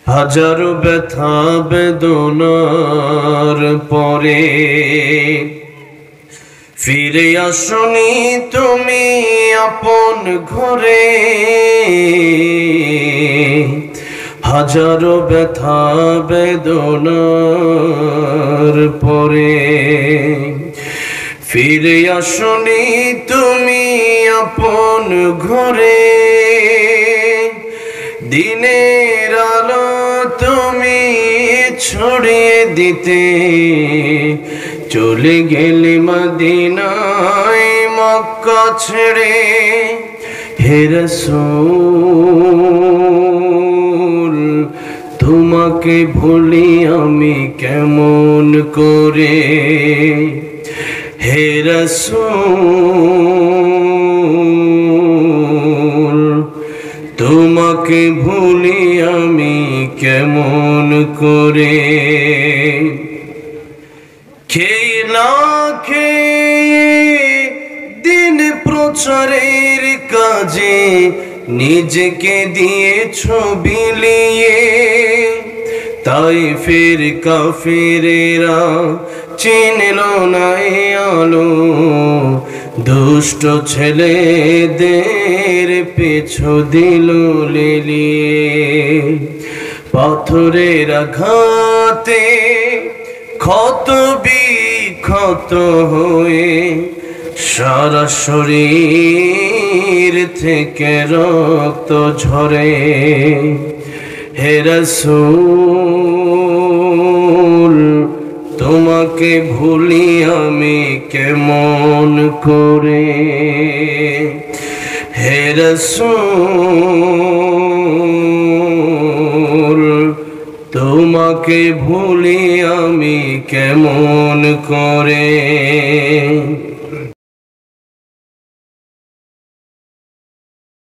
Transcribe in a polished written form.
হাজারো ব্যথা বেদনার পরে ফিরে আসনি তুমি আপন ঘরে। হাজারো ব্যথা বেদনার পরে ফিরে আসনি তুমি আপন ঘরে। দিনের আলো তুমি ছড়িয়ে দিতে চলে গেলে মদিনায় মক্কা ছেড়ে। হে রাসূল তোমাকে ভুলি আমি কেমন করে। হে রাসূল তোমাকে ভুলি আমি কেমন করে। খেয়ে না খেয়ে দিন প্রচারের কাজে নিজেকে দিয়েছ বিলিয়ে। তাইফের কাফিরেরা চিনল না এ আলো, দুষ্ট ছেলেদের পিছু দিল লেলিয়ে। পাথরের আঘাতে ক্ষত বিক্ষত হয়ে সারা শরীর থেকে রক্ত ঝরে। হে রাসূল তোমাকে ভুলি আমি কেমন করে। হে রাসূল তোমাকে ভুলি আমি কেমন করে।